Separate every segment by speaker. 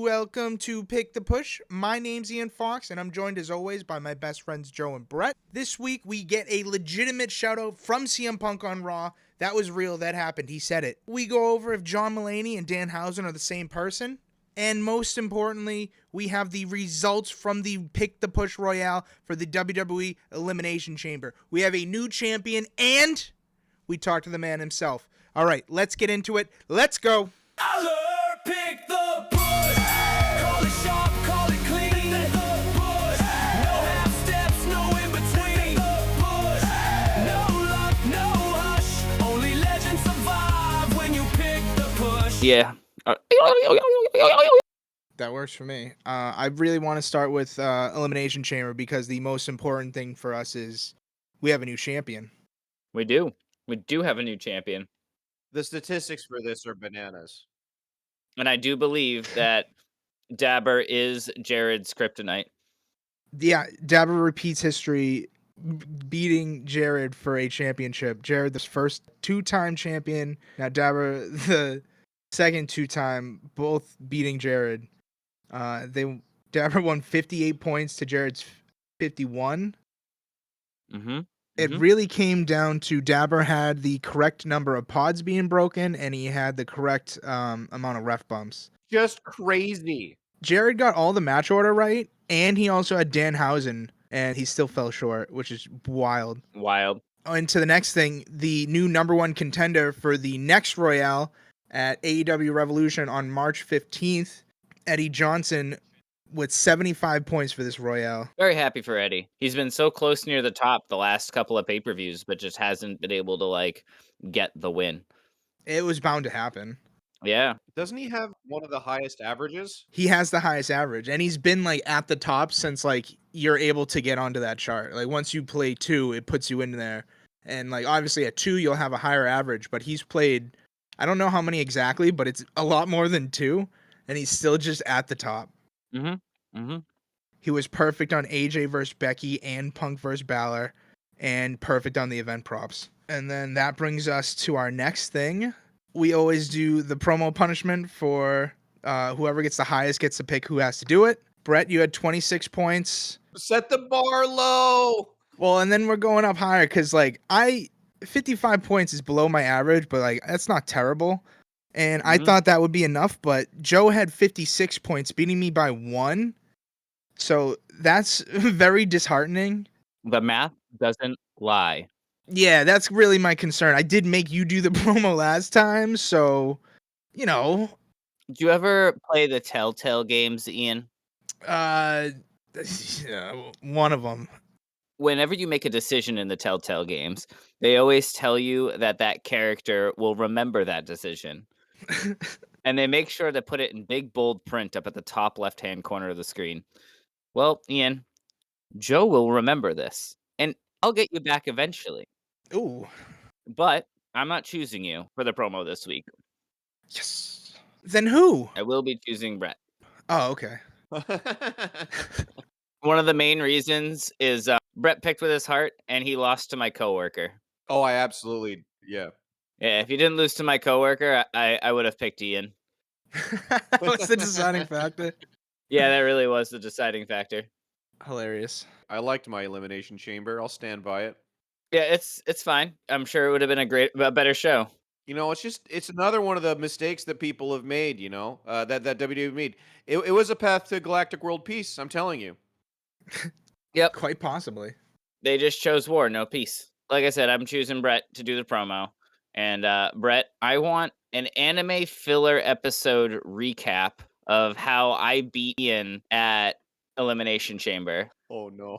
Speaker 1: welcome to Pick the Push. My name's Ian Fox, and I'm joined as always by my best friends Joe and Brett. This week, we get a legitimate shout-out from CM Punk on Raw. That was real, that happened, he said it. We go over if John Mulaney and Danhausen are the same person. And most importantly, we have the results from the Pick the Push Royale for the WWE Elimination Chamber. We have a new champion, and we talk to the man himself. All right, let's get into it. Let's go.
Speaker 2: Pick the push. Call it sharp, call it clean. Pick the push. No half steps, no in between. Pick the push. No luck, no hush. Only legends survive when you pick the push.
Speaker 3: Yeah.
Speaker 1: That works for me. I really want to start with Elimination Chamber because the most important thing for us is we have a new champion.
Speaker 3: We do. We do have a new champion.
Speaker 4: The statistics for this are bananas.
Speaker 3: And I do believe that Dabber is Jared's kryptonite.
Speaker 1: Yeah, Dabber repeats history, beating Jared for a championship. Jared, the first two-time champion. Now Dabber, the second two-time, both beating Jared. Dabber won 58 points to Jared's 51.
Speaker 3: Mm-hmm.
Speaker 1: It really came down to Dabber had the correct number of pods being broken, and he had the correct amount of ref bumps.
Speaker 4: Just crazy.
Speaker 1: Jared got all the match order right, and he also had Danhausen, and he still fell short, which is wild.
Speaker 3: Wild.
Speaker 1: And to the next thing, the new number one contender for the next Royale at AEW Revolution on March 15th, Eddie Johnson, with 75 points for this Royale.
Speaker 3: Very happy for Eddie. He's been so close near the top the last couple of pay-per-views, but just hasn't been able to, get the win.
Speaker 1: It was bound to happen.
Speaker 3: Yeah.
Speaker 4: Doesn't he have one of the highest averages?
Speaker 1: He has the highest average, and he's been, at the top since, you're able to get onto that chart. Once you play 2, it puts you in there. And, obviously at 2, you'll have a higher average, but he's played, I don't know how many exactly, but it's a lot more than 2, and he's still just at the top. He was perfect on AJ versus Becky and Punk versus Balor, and perfect on the event props. And then that brings us to our next thing. We always do the promo punishment for whoever gets the highest gets to pick who has to do it. Brett, you had 26 points.
Speaker 4: Set the bar low.
Speaker 1: Well, and then we're going up higher because 55 points is below my average, but that's not terrible. And I thought that would be enough, but Joe had 56 points, beating me by 1. So that's very disheartening.
Speaker 3: The math doesn't lie.
Speaker 1: Yeah, that's really my concern. I did make you do the promo last time, so,
Speaker 3: Do you ever play the Telltale games, Ian?
Speaker 1: One of them.
Speaker 3: Whenever you make a decision in the Telltale games, they always tell you that character will remember that decision. And they make sure to put it in big, bold print up at the top left-hand corner of the screen. Well, Ian, Joe will remember this, and I'll get you back eventually.
Speaker 1: Ooh.
Speaker 3: But I'm not choosing you for the promo this week.
Speaker 1: Yes. Then who?
Speaker 3: I will be choosing Brett.
Speaker 1: Oh, okay.
Speaker 3: One of the main reasons is Brett picked with his heart, and he lost to my coworker.
Speaker 4: Oh, I absolutely, yeah.
Speaker 3: Yeah, if you didn't lose to my coworker, I would have picked Ian.
Speaker 1: What's the deciding factor?
Speaker 3: Yeah, that really was the deciding factor.
Speaker 1: Hilarious.
Speaker 4: I liked my Elimination Chamber. I'll stand by it.
Speaker 3: Yeah, it's fine. I'm sure it would have been a better show.
Speaker 4: It's another one of the mistakes that people have made, that WWE made. It was a path to galactic world peace, I'm telling you.
Speaker 3: Yep.
Speaker 1: Quite possibly.
Speaker 3: They just chose war, no peace. Like I said, I'm choosing Brett to do the promo. And Brett, I want an anime filler episode recap of how I beat Ian at Elimination Chamber.
Speaker 4: Oh, no.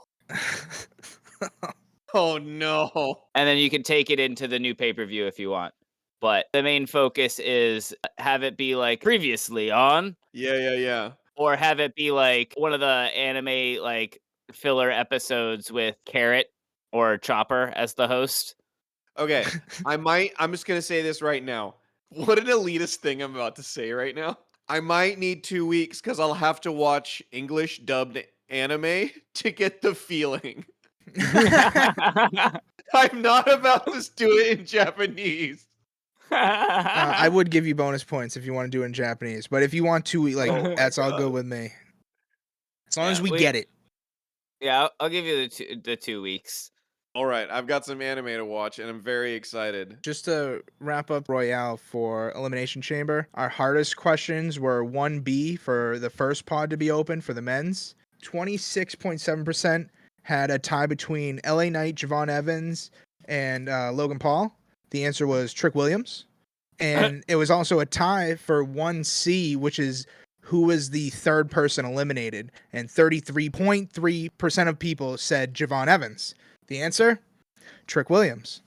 Speaker 4: Oh, no.
Speaker 3: And then you can take it into the new pay-per-view if you want. But the main focus is have it be previously on.
Speaker 4: Yeah.
Speaker 3: Or have it be one of the anime filler episodes with Carrot or Chopper as the host.
Speaker 4: Okay, I'm just going to say this right now. What an elitist thing I'm about to say right now. I might need 2 weeks because I'll have to watch English dubbed anime to get the feeling. I'm not about to do it in Japanese.
Speaker 1: I would give you bonus points if you want to do it in Japanese, but if you want to, like,
Speaker 4: Oh my
Speaker 1: that's all
Speaker 4: God.
Speaker 1: good with me. As long
Speaker 3: Yeah,
Speaker 1: as we get it.
Speaker 3: Yeah, I'll give you the 2 weeks.
Speaker 4: All right, I've got some anime to watch, and I'm very excited.
Speaker 1: Just to wrap up Royale for Elimination Chamber, our hardest questions were 1B for the first pod to be open for the men's. 26.7% had a tie between LA Knight, Javon Evans, and Logan Paul. The answer was Trick Williams. And it was also a tie for 1C, which is who was the third person eliminated. And 33.3% of people said Javon Evans. The answer? Trick Williams.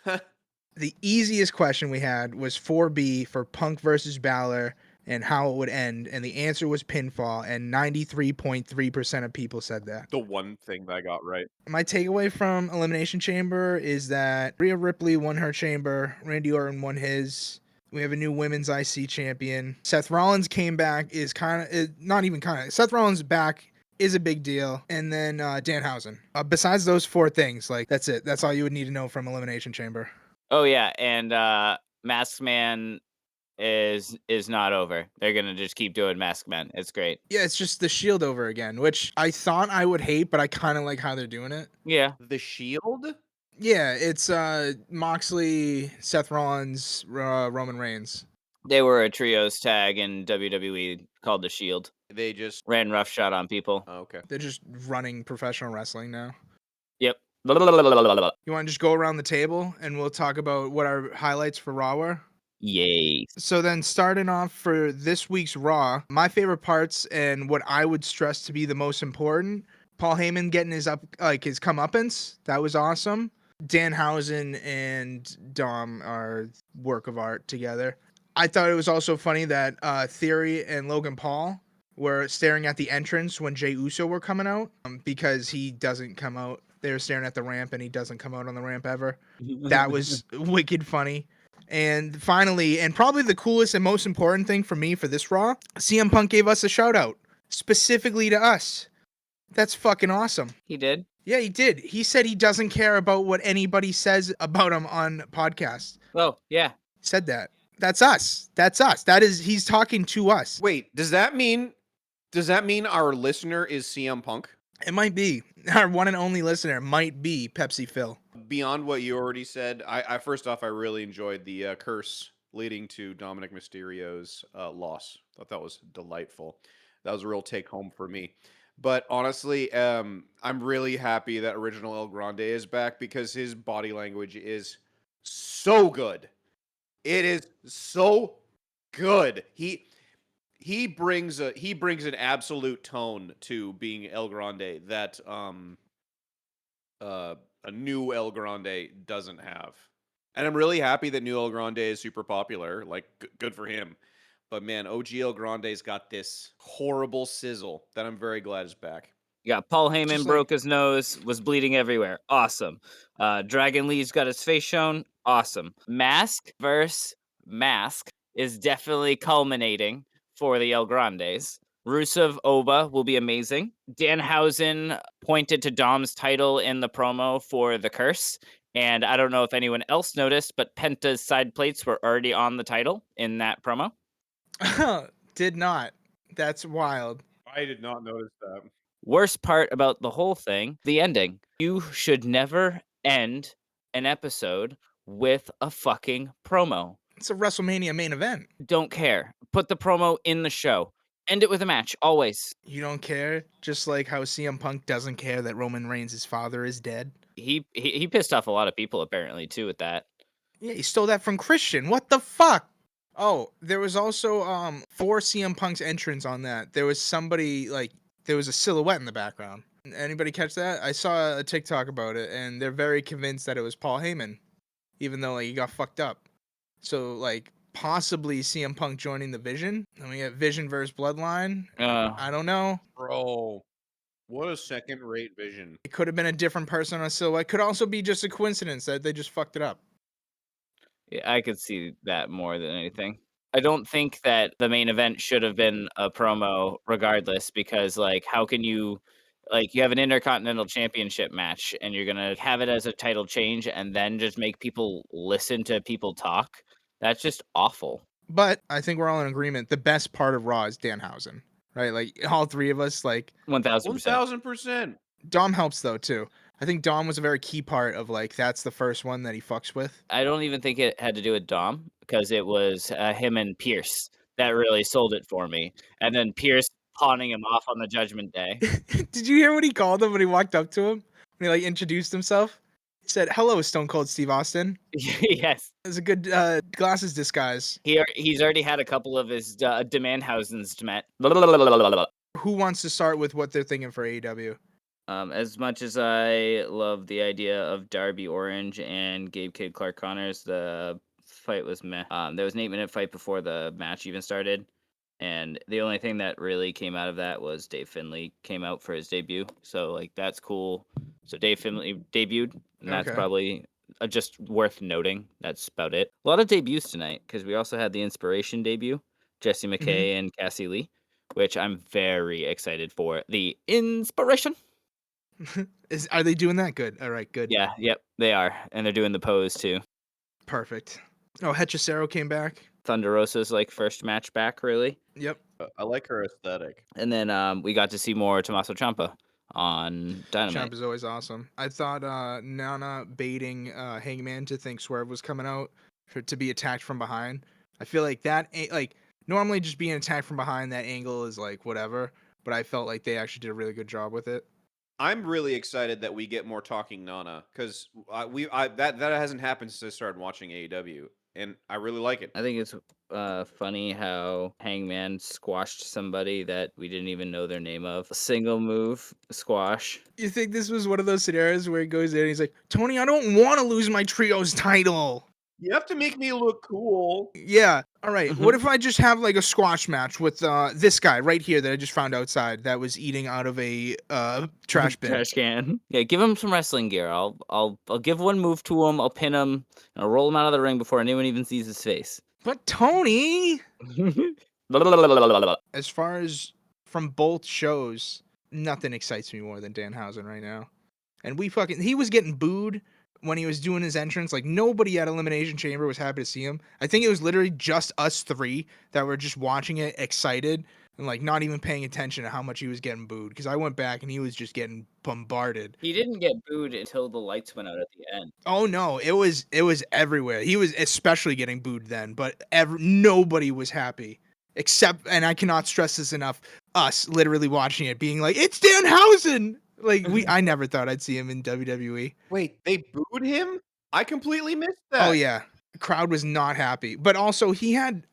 Speaker 1: The easiest question we had was 4B for Punk versus Balor and how it would end, and the answer was pinfall, and 93.3% of people said that.
Speaker 4: The one thing that I got right.
Speaker 1: My takeaway from Elimination Chamber is that Rhea Ripley won her chamber, Randy Orton won his. We have a new women's IC champion. Seth Rollins came back, Seth Rollins back is a big deal. And then Danhausen. Besides those four things, like, that's it. That's all you would need to know from Elimination Chamber.
Speaker 3: Oh yeah, and Masked Man is not over. They're gonna just keep doing Masked Man. It's great.
Speaker 1: Yeah, it's just the Shield over again, which I thought I would hate, but I kind of like how they're doing it.
Speaker 3: Yeah.
Speaker 4: The Shield?
Speaker 1: Yeah, it's Moxley, Seth Rollins, Roman Reigns.
Speaker 3: They were a trios tag in WWE called the Shield.
Speaker 4: They just
Speaker 3: Ran roughshod on people.
Speaker 4: oh, okay.
Speaker 1: They're just running professional wrestling now.
Speaker 3: Yep.
Speaker 1: You want to just go around the table and we'll talk about what our highlights for Raw were?
Speaker 3: Yay.
Speaker 1: So then starting off for this week's Raw, my favorite parts and what I would stress to be the most important, Paul Heyman getting his comeuppance. That was awesome. Danhausen and Dom are work of art together. I thought it was also funny that Theory and Logan Paul were staring at the entrance when Jey Uso were coming out because he doesn't come out. They were staring at the ramp and he doesn't come out on the ramp ever. That was wicked funny. And finally, and probably the coolest and most important thing for me for this Raw, CM Punk gave us a shout out specifically to us. That's fucking awesome.
Speaker 3: He did.
Speaker 1: Yeah, he did. He said he doesn't care about what anybody says about him on podcasts.
Speaker 3: Oh, yeah.
Speaker 1: Said that. That's us. That's us. He's talking to us.
Speaker 4: Wait, does that mean our listener is CM Punk?
Speaker 1: It might be. Our one and only listener might be Pepsi Phil.
Speaker 4: Beyond what you already said, I first off, I really enjoyed the curse leading to Dominic Mysterio's loss. Thought that was delightful. That was a real take home for me. But honestly, I'm really happy that Original El Grande is back because his body language is so good. It is so good. He brings an absolute tone to being El Grande that a new El Grande doesn't have. And I'm really happy that new El Grande is super popular. Like, good for him. But man, OG El Grande's got this horrible sizzle that I'm very glad is back.
Speaker 3: You got Paul Heyman
Speaker 1: Just
Speaker 3: broke his nose, was bleeding everywhere. Awesome. Dragon Lee's got his face shown. Awesome. Mask versus Mask is definitely culminating for the El Grandes. Rusev Oba will be amazing. Danhausen pointed to Dom's title in the promo for the curse. And I don't know if anyone else noticed, but Penta's side plates were already on the title in that promo.
Speaker 1: Did not. That's wild.
Speaker 4: I did not notice that.
Speaker 3: Worst part about the whole thing, the ending. You should never end an episode with a fucking promo.
Speaker 1: It's a WrestleMania main event.
Speaker 3: Don't care. Put the promo in the show. End it with a match, always.
Speaker 1: You don't care? Just like how CM Punk doesn't care that Roman Reigns' father is dead?
Speaker 3: He pissed off a lot of people, apparently, too, with that.
Speaker 1: Yeah, he stole that from Christian. What the fuck? Oh, there was also for CM Punk's entrance on that. There was somebody there was a silhouette in the background. Anybody catch that? I saw a TikTok about it, and they're very convinced that it was Paul Heyman, even though he got fucked up. So possibly CM Punk joining the Vision. And we got Vision versus Bloodline. I don't know.
Speaker 4: Bro, what a second-rate Vision.
Speaker 1: It could have been a different person on a silhouette. Could also be just a coincidence that they just fucked it up.
Speaker 3: Yeah, I could see that more than anything. I don't think that the main event should have been a promo regardless, because how can you Like, you have an Intercontinental Championship match, and you're gonna have it as a title change and then just make people listen to people talk. That's just awful.
Speaker 1: But I think we're all in agreement. The best part of Raw is Danhausen, right? Like all three of us. Like
Speaker 3: 1000%.
Speaker 4: 1000%.
Speaker 1: Dom helps though too. I think Dom was a very key part of like that's the first one that he fucks with.
Speaker 3: I don't even think it had to do with Dom because it was him and Pierce that really sold it for me. And then Pierce pawning him off on the Judgment Day.
Speaker 1: Did you hear what he called him when he walked up to him? When he like introduced himself? He said, "Hello, Stone Cold Steve Austin."
Speaker 3: Yes.
Speaker 1: It was a good glasses disguise.
Speaker 3: He's already had a couple of his Demandhausens met.
Speaker 1: Who wants to start with what they're thinking for AEW?
Speaker 3: As much as I love the idea of Darby Orange and Gabe Kid Clark Connors, the fight was meh. There was an 8-minute fight before the match even started, and the only thing that really came out of that was Dave Finlay came out for his debut. So like that's cool. So Dave Finlay debuted, and that's
Speaker 1: Okay.
Speaker 3: probably just worth noting. That's about it. A lot of debuts tonight because we also had the Inspiration debut, Jesse McKay and Cassie Lee, which I'm very excited for. The Inspiration.
Speaker 1: Are they doing that? Good. All right, good.
Speaker 3: Yeah, yep, they are, and they're doing the pose too.
Speaker 1: Perfect. Oh, Hechicero came back.
Speaker 3: Thunder Rosa's like first match back, really,
Speaker 1: Yep.
Speaker 4: I like her aesthetic.
Speaker 3: and then we got to see more Tommaso Ciampa on Dynamite.
Speaker 1: Champ is always awesome. I thought Nana baiting Hangman to think Swerve was coming out to be attacked from behind. I feel like that like normally just being attacked from behind that angle is like whatever, but I felt like they actually did a really good job with it.
Speaker 4: I'm really excited that we get more talking Nana because that hasn't happened since I started watching AEW, and I really like it.
Speaker 3: I think it's funny how Hangman squashed somebody that we didn't even know their name of. Single move squash.
Speaker 1: You think this was one of those scenarios where he goes in and he's like, "Tony, I don't want to lose my trios title."
Speaker 4: You have to make me look cool.
Speaker 1: Yeah. All right. What if I just have like a squash match with this guy right here that I just found outside that was eating out of a trash bin?
Speaker 3: Trash can. Yeah, give him some wrestling gear. I'll give one move to him. I'll pin him. And I'll roll him out of the ring before anyone even sees his face.
Speaker 1: But Tony, as far as from both shows, nothing excites me more than Danhausen right now. And he was getting booed when he was doing his entrance. Like nobody at Elimination Chamber was happy to see him. I think it was literally just us three that were just watching it excited and like not even paying attention to how much he was getting booed. Because I went back and he was just getting bombarded.
Speaker 3: He didn't get booed until the lights went out at the end.
Speaker 1: Oh no, it was everywhere. He was especially getting booed then, but nobody was happy. Except, and I cannot stress this enough, us literally watching it being like, "It's Danhausen!" Like I never thought I'd see him in WWE.
Speaker 4: Wait, they booed him? I completely missed that.
Speaker 1: Oh yeah, the crowd was not happy, but also he had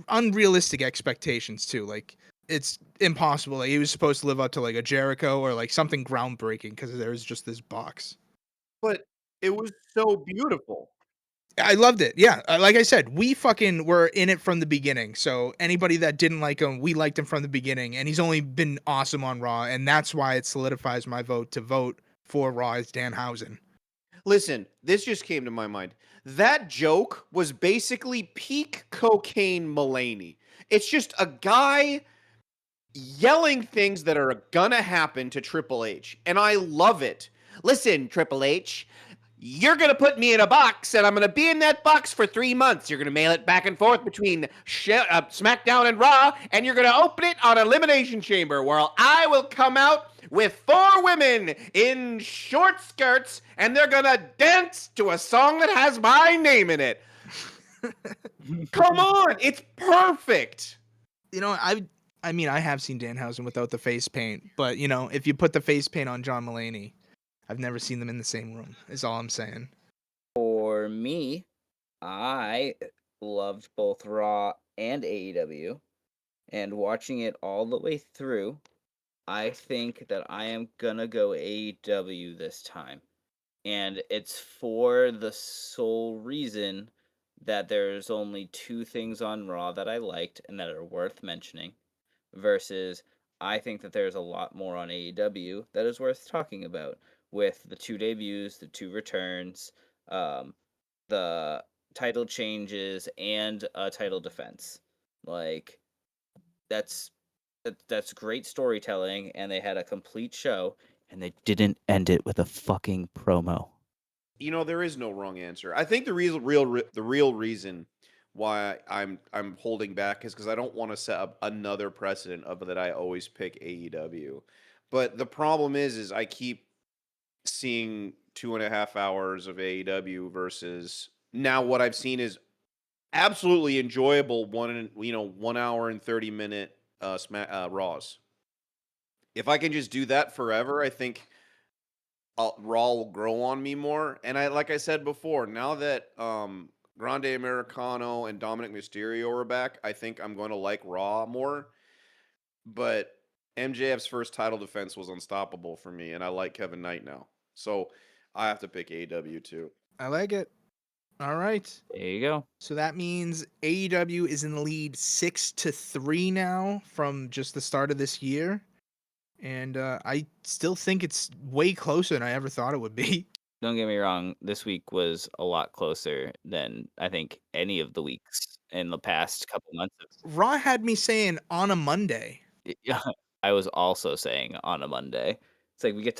Speaker 1: unrealistic expectations too. Like it's impossible. Like he was supposed to live up to like a Jericho or like something groundbreaking because there was just this box.
Speaker 4: But it was so beautiful.
Speaker 1: I loved it. Yeah, like I said, we fucking were in it from the beginning. So anybody that didn't like him, we liked him from the beginning, and he's only been awesome on Raw, and that's why it solidifies my vote to vote for Raw as Danhausen.
Speaker 4: Listen, this just came to my mind. That joke was basically peak cocaine Mulaney. It's just a guy yelling things that are gonna happen to Triple H, and I love it. Listen, Triple H, you're going to put me in a box, and I'm going to be in that box for 3 months. You're going to mail it back and forth between SmackDown and Raw, and you're going to open it on Elimination Chamber, where I will come out with 4 women in short skirts, and they're going to dance to a song that has my name in it. Come on, it's perfect.
Speaker 1: You know, I mean, I have seen Danhausen without the face paint, but you know, if you put the face paint on John Mulaney, I've never seen them in the same room, is all I'm saying.
Speaker 3: For me, I loved both Raw and AEW, and watching it all the way through, I think that I am gonna go AEW this time. And it's for the sole reason that there's only 2 things on Raw that I liked and that are worth mentioning, versus I think that there's a lot more on AEW that is worth talking about, with the 2 debuts, the 2 returns, the title changes, and a title defense. Like, that's That's great storytelling, and they had a complete show, and they didn't end it with a fucking promo.
Speaker 4: You know, there is no wrong answer. I think the real reason why I'm holding back is because I don't want to set up another precedent of that I always pick AEW. But the problem is I keep seeing 2.5 hours of AEW versus now what I've seen is absolutely enjoyable 1 hour and 30 minute Raws. If I can just do that forever, I think Raw will grow on me more. And like I said before, now that Grande Americano and Dominic Mysterio are back, I think I'm going to like Raw more. But MJF's first title defense was unstoppable for me, and I like Kevin Knight now. So I have to pick AEW too.
Speaker 1: I like it. All right.
Speaker 3: There you go.
Speaker 1: So that means AEW is in the lead 6-3 now from just the start of this year. And I still think it's way closer than I ever thought it would be.
Speaker 3: Don't get me wrong, this week was a lot closer than I think any of the weeks in the past couple months.
Speaker 1: Raw had me saying on a Monday.
Speaker 3: Yeah, I was also saying on a Monday. It's like we get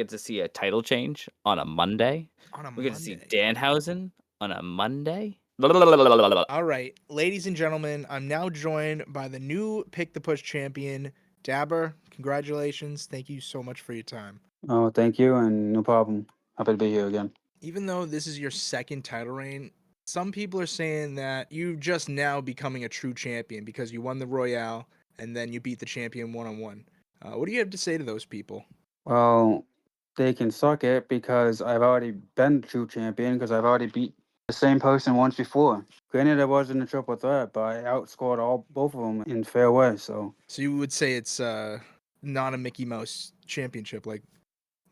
Speaker 3: to see a title change on a Monday.
Speaker 1: On a
Speaker 3: We get to see
Speaker 1: Monday.
Speaker 3: Danhausen on a Monday.
Speaker 1: All right, ladies and gentlemen, I'm now joined by the new Pick the Push champion, Dabber. Congratulations. Thank you so much for your time.
Speaker 5: Oh, thank you, and no problem. Happy to be here again.
Speaker 1: Even though this is your second title reign, some people are saying that you're just now becoming a true champion because you won the Royale and then you beat the champion one-on-one. What do you have to say to those people?
Speaker 5: Well, they can suck it because I've already been true champion because I've already beat the same person once before. Granted, I wasn't a triple threat, but I outscored both of them in fair way. So
Speaker 1: you would say it's not a Mickey Mouse championship like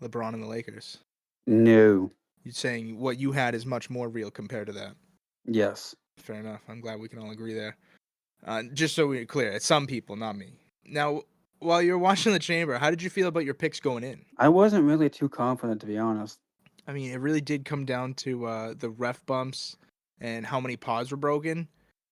Speaker 1: LeBron and the Lakers.
Speaker 5: no,
Speaker 1: You're saying what you had is much more real compared to that.
Speaker 5: yes,
Speaker 1: Fair enough. I'm glad we can all agree there. Just so we're clear, it's some people, not me. Now, while you're watching the chamber, how did you feel about your picks going in?
Speaker 5: I wasn't really too confident to be honest.
Speaker 1: I mean, it really did come down to the ref bumps and how many pods were broken.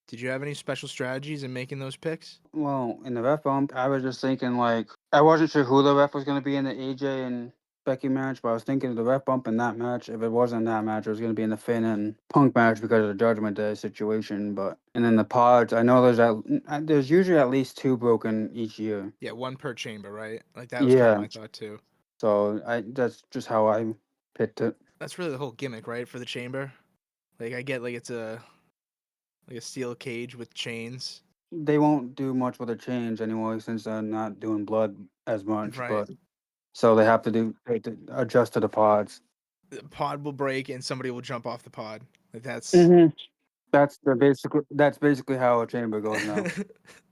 Speaker 1: Did you have any special strategies in making those picks?
Speaker 5: Well, in the ref bump, I was just thinking like I wasn't sure who the ref was going to be in the AJ and Becky match, but I was thinking of the ref bump in that match. If it wasn't in that match, it was going to be in the Finn and Punk match because of the Judgment Day situation. And then the pods, I know there's usually at least 2 broken each year.
Speaker 1: Yeah, one per chamber, right? Like that was kind of my thought too.
Speaker 5: So that's just how I picked it.
Speaker 1: That's really the whole gimmick, right, for the chamber. Like I get like it's a steel cage with chains.
Speaker 5: They won't do much with a change anymore since they're not doing blood as much.
Speaker 1: Right.
Speaker 5: But so they have to adjust to the pods.
Speaker 1: The pod will break and somebody will jump off the pod. Like that's
Speaker 5: That's basically how a chamber goes now.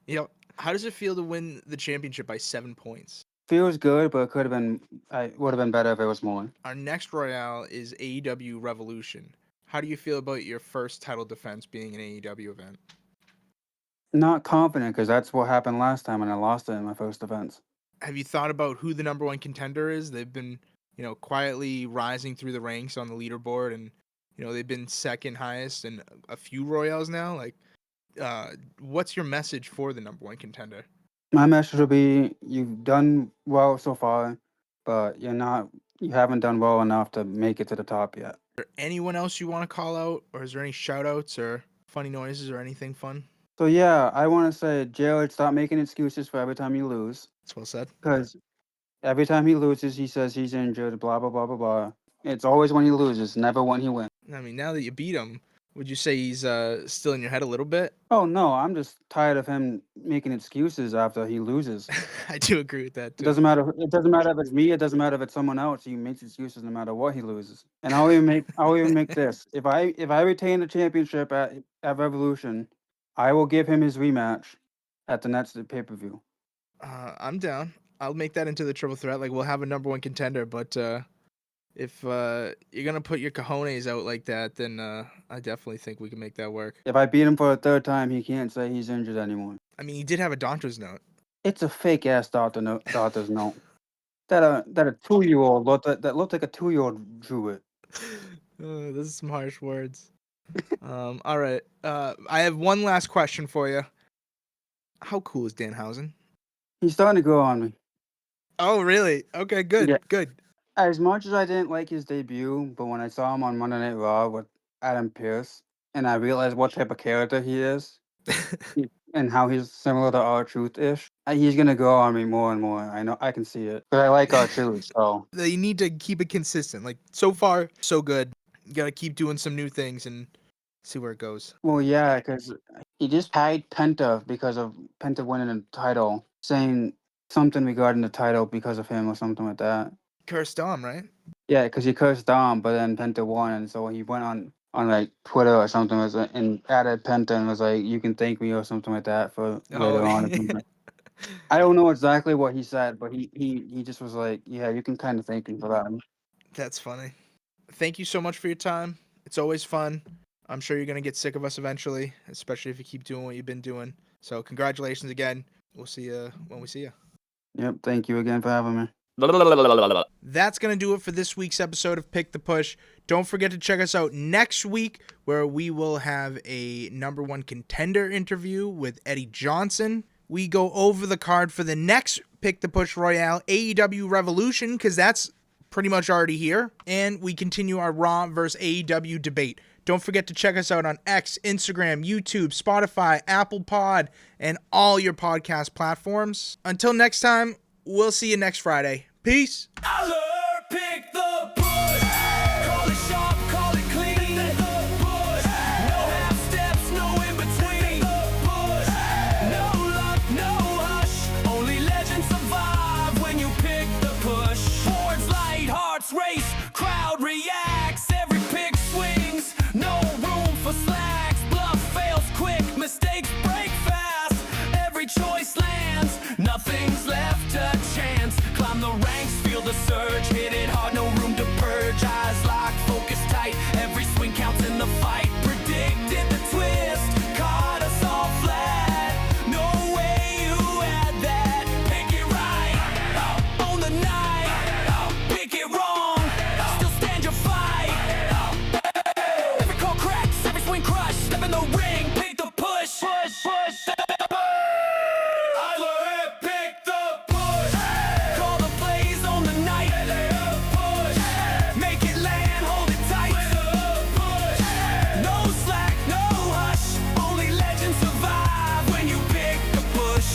Speaker 1: Yep. How does it feel to win the championship by 7 points?
Speaker 5: Feels good, but it would have been better if it was more.
Speaker 1: Our next Royale is AEW Revolution. How do you feel about your first title defense being an AEW event?
Speaker 5: Not confident because that's what happened last time and I lost it in my first defense.
Speaker 1: Have you thought about who the number one contender is? They've been, quietly rising through the ranks on the leaderboard, and they've been second highest in a few Royales now. Like, what's your message for the number one contender?
Speaker 5: My message will be: you've done well so far, but you haven't done well enough to make it to the top yet.
Speaker 1: Is there anyone else you want to call out, or is there any shout outs or funny noises or anything fun?
Speaker 5: So yeah, I want to say, Jared, stop making excuses for every time you lose.
Speaker 1: That's well said.
Speaker 5: Because every time he loses, he says he's injured, blah, blah, blah, blah, blah. It's always when he loses, never when he wins.
Speaker 1: I mean, now that you beat him, would you say he's still in your head a little bit?
Speaker 5: Oh, no, I'm just tired of him making excuses after he loses.
Speaker 1: I do agree with that, too.
Speaker 5: It doesn't matter if it's me, it doesn't matter if it's someone else, he makes excuses no matter what he loses. And I'll even make this. If I retain the championship at Revolution, I will give him his rematch at the next pay-per-view.
Speaker 1: I'm down. I'll make that into the triple threat. Like, we'll have a number one contender, but if you're going to put your cojones out like that, then I definitely think we can make that work.
Speaker 5: If I beat him for a third time, he can't say he's injured anymore.
Speaker 1: I mean, he did have a doctor's note.
Speaker 5: It's a fake-ass doctor's note. That a 2-year-old looked like a 2-year-old drew it.
Speaker 1: This is some harsh words. All right. I have one last question for you. How cool is Danhausen?
Speaker 5: He's starting to grow on me.
Speaker 1: Oh, really? Okay, good,
Speaker 5: Yeah.
Speaker 1: good.
Speaker 5: As much as I didn't like his debut, but when I saw him on Monday Night Raw with Adam Pearce, and I realized what type of character he is, and how he's similar to R-Truth-ish, he's gonna grow on me more and more. I know, I can see it. But I like R-Truth, so
Speaker 1: They need to keep it consistent. Like so far, so good. You gotta keep doing some new things and see where it goes.
Speaker 5: well, yeah, because he just tagged Penta because of Penta winning the title, saying something regarding the title because of him or something like that.
Speaker 1: Curse Dom, right?
Speaker 5: Yeah, because he cursed Dom, but then Penta won, and so he went on like Twitter or something and added Penta and was like, "You can thank me" or something like that for later on. Or something. I don't know exactly what he said, but he just was like, "Yeah, you can kind of thank me for that."
Speaker 1: That's funny. Thank you so much for your time. It's always fun. I'm sure you're gonna get sick of us eventually, especially if you keep doing what you've been doing. So congratulations again. We'll see you when we see you.
Speaker 5: Yep, thank you again for having me.
Speaker 1: That's going to do it for this week's episode of Pick the Push. Don't forget to check us out next week, where we will have a number one contender interview with Eddie Johnson. We go over the card for the next Pick the Push Royale, AEW Revolution, because that's pretty much already here. And we continue our Raw versus AEW debate. Don't forget to check us out on X, Instagram, YouTube, Spotify, Apple Pod, and all your podcast platforms. Until next time, we'll see you next Friday. Peace.
Speaker 2: Aller, pick the push. Call it sharp, call it clean. Pick the push. No half steps, no in between. Pick the push. No luck, no hush. Only legends survive when you pick the push. Boards light, hearts race, crowd reacts. Every pick swings, no room for slacks. Bluff fails quick, mistakes break fast. Every choice lands, nothing's left to chance. Climb the ranks, feel the surge, hit it hard, no room to purge. Eyes locked, focus tight, every swing counts in the fight. Predicted the twist, caught us all flat. No way you had that. Pick it right, own the night. Pick it wrong, still stand your fight. Every call cracks, every swing crushed. Step in the ring, pick the push. Push, push. I learned pick the push. Call the plays on the night. Push. Make it land, hold it tight. Push. No slack, no hush. Only legends survive when you pick the push.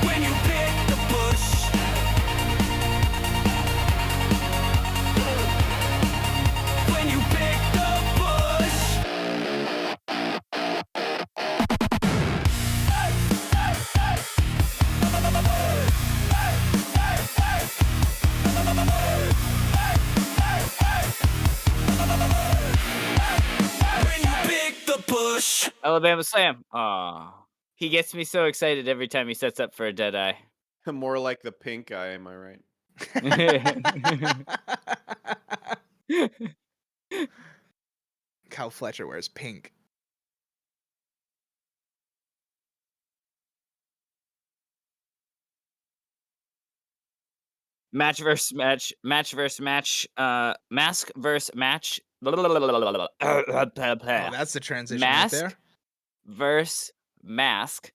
Speaker 2: When you pick the push. When you pick the push. When you pick the push.
Speaker 3: Alabama Slam. Aw. He gets me so excited every time he sets up for a dead eye.
Speaker 4: More like the pink eye, am I right?
Speaker 1: Kyle Fletcher wears pink.
Speaker 3: Match versus match, match versus match, mask versus match. Oh,
Speaker 1: Oh, that's the transition right
Speaker 3: Mask
Speaker 1: there.
Speaker 3: versus mask